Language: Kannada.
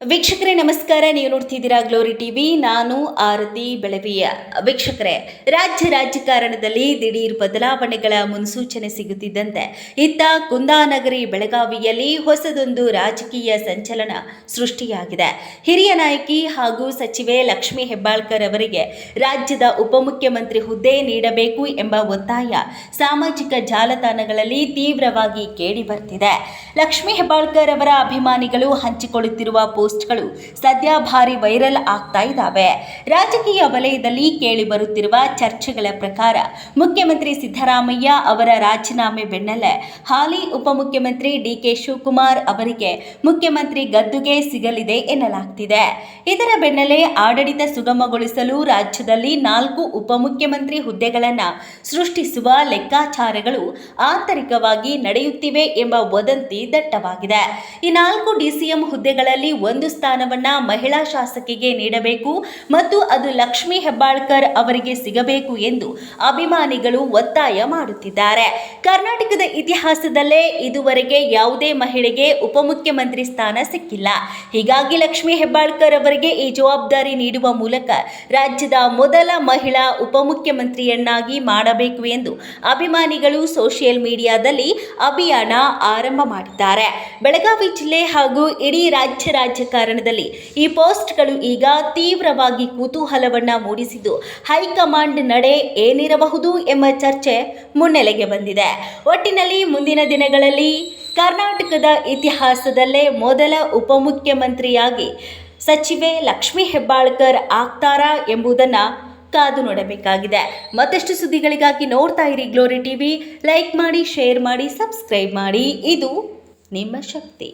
ವೀಕ್ಷಕರೇ ನಮಸ್ಕಾರ. ನೀವು ನೋಡ್ತಿದ್ದೀರಾ ಗ್ಲೋರಿ ಟಿವಿ. ನಾನು ಆರತಿ ಬೆಳವಿಯ. ವೀಕ್ಷಕರೇ, ರಾಜಕಾರಣದಲ್ಲಿ ದಿಢೀರ್ ಬದಲಾವಣೆಗಳ ಮುನ್ಸೂಚನೆ ಸಿಗುತ್ತಿದ್ದಂತೆ ಇತ್ತ ಕುಂದಾನಗರಿ ಬೆಳಗಾವಿಯಲ್ಲಿ ಹೊಸದೊಂದು ರಾಜಕೀಯ ಸಂಚಲನ ಸೃಷ್ಟಿಯಾಗಿದೆ. ಹಿರಿಯ ನಾಯಕಿ ಹಾಗೂ ಸಚಿವೆ ಲಕ್ಷ್ಮೀ ಹೆಬ್ಬಾಳ್ಕರ್ ಅವರಿಗೆ ರಾಜ್ಯದ ಉಪಮುಖ್ಯಮಂತ್ರಿ ಹುದ್ದೆ ನೀಡಬೇಕು ಎಂಬ ಒತ್ತಾಯ ಸಾಮಾಜಿಕ ಜಾಲತಾಣಗಳಲ್ಲಿ ತೀವ್ರವಾಗಿ ಕೇಳಿ ಬರ್ತಿದೆ. ಲಕ್ಷ್ಮೀ ಹೆಬ್ಬಾಳ್ಕರ್ ಅವರ ಅಭಿಮಾನಿಗಳು ಹಂಚಿಕೊಳ್ಳುತ್ತಿರುವ ಪೋಸ್ಟ್ಗಳು ಸದ್ಯ ಭಾರಿ ವೈರಲ್ ಆಗ್ತಾ ಇದ್ದಾವೆ. ರಾಜಕೀಯ ವಲಯದಲ್ಲಿ ಕೇಳಿ ಬರುತ್ತಿರುವ ಚರ್ಚೆಗಳ ಪ್ರಕಾರ ಮುಖ್ಯಮಂತ್ರಿ ಸಿದ್ದರಾಮಯ್ಯ ಅವರ ರಾಜೀನಾಮೆ ಬೆನ್ನಲ್ಲೇ ಹಾಲಿ ಉಪಮುಖ್ಯಮಂತ್ರಿ ಡಿಕೆ ಶಿವಕುಮಾರ್ ಅವರಿಗೆ ಮುಖ್ಯಮಂತ್ರಿ ಗದ್ದುಗೆ ಸಿಗಲಿದೆ ಎನ್ನಲಾಗ್ತಿದೆ. ಇದರ ಬೆನ್ನಲ್ಲೇ ಆಡಳಿತ ಸುಗಮಗೊಳಿಸಲು ರಾಜ್ಯದಲ್ಲಿ 4 ಉಪಮುಖ್ಯಮಂತ್ರಿ ಹುದ್ದೆಗಳನ್ನು ಸೃಷ್ಟಿಸುವ ಲೆಕ್ಕಾಚಾರಗಳು ಆಂತರಿಕವಾಗಿ ನಡೆಯುತ್ತಿವೆ ಎಂಬ ವದಂತಿ ದಟ್ಟವಾಗಿದೆ. ಈ 4 ಡಿಸಿಎಂ ಹುದ್ದೆಗಳಲ್ಲಿ ಒಂದು ಸ್ಥಾನವನ್ನ ಮಹಿಳಾ ಶಾಸಕಿಗೆ ನೀಡಬೇಕು ಮತ್ತು ಅದು ಲಕ್ಷ್ಮೀ ಹೆಬ್ಬಾಳ್ಕರ್ ಅವರಿಗೆ ಸಿಗಬೇಕು ಎಂದು ಅಭಿಮಾನಿಗಳು ಒತ್ತಾಯ ಮಾಡುತ್ತಿದ್ದಾರೆ. ಕರ್ನಾಟಕದ ಇತಿಹಾಸದಲ್ಲೇ ಇದುವರೆಗೆ ಯಾವುದೇ ಮಹಿಳೆಗೆ ಉಪಮುಖ್ಯಮಂತ್ರಿ ಸ್ಥಾನ ಸಿಕ್ಕಿಲ್ಲ. ಹೀಗಾಗಿ ಲಕ್ಷ್ಮೀ ಹೆಬ್ಬಾಳ್ಕರ್ ಅವರಿಗೆ ಈ ಜವಾಬ್ದಾರಿ ನೀಡುವ ಮೂಲಕ ರಾಜ್ಯದ ಮೊದಲ ಮಹಿಳಾ ಉಪಮುಖ್ಯಮಂತ್ರಿಯನ್ನಾಗಿ ಮಾಡಬೇಕು ಎಂದು ಅಭಿಮಾನಿಗಳು ಸೋಷಿಯಲ್ ಮೀಡಿಯಾದಲ್ಲಿ ಅಭಿಯಾನ ಆರಂಭ ಮಾಡಿದ್ದಾರೆ. ಬೆಳಗಾವಿ ಜಿಲ್ಲೆ ಹಾಗೂ ಇಡೀ ರಾಜ್ಯ ರಾಜಕಾರಣದಲ್ಲಿ ಈ ಪೋಸ್ಟ್ಗಳು ಈಗ ತೀವ್ರವಾಗಿ ಕುತೂಹಲವನ್ನ ಮೂಡಿಸಿದ್ದು ಹೈಕಮಾಂಡ್ ನಡೆ ಏನಿರಬಹುದು ಎಂಬ ಚರ್ಚೆ ಮುನ್ನೆಲೆಗೆ ಬಂದಿದೆ. ಒಟ್ಟಿನಲ್ಲಿ ಮುಂದಿನ ದಿನಗಳಲ್ಲಿ ಕರ್ನಾಟಕದ ಇತಿಹಾಸದಲ್ಲೇ ಮೊದಲ ಉಪಮುಖ್ಯಮಂತ್ರಿಯಾಗಿ ಸಚಿವೆ ಲಕ್ಷ್ಮೀ ಹೆಬ್ಬಾಳ್ಕರ್ ಆಗ್ತಾರಾ ಎಂಬುದನ್ನು ಕಾದು ನೋಡಬೇಕಾಗಿದೆ. ಮತ್ತಷ್ಟು ಸುದ್ದಿಗಳಿಗಾಗಿ ನೋಡ್ತಾ ಇರಿ ಗ್ಲೋರಿ ಟಿವಿ. ಲೈಕ್ ಮಾಡಿ, ಶೇರ್ ಮಾಡಿ, ಸಬ್ಸ್ಕ್ರೈಬ್ ಮಾಡಿ. ಇದು ನಿಮ್ಮ ಶಕ್ತಿ.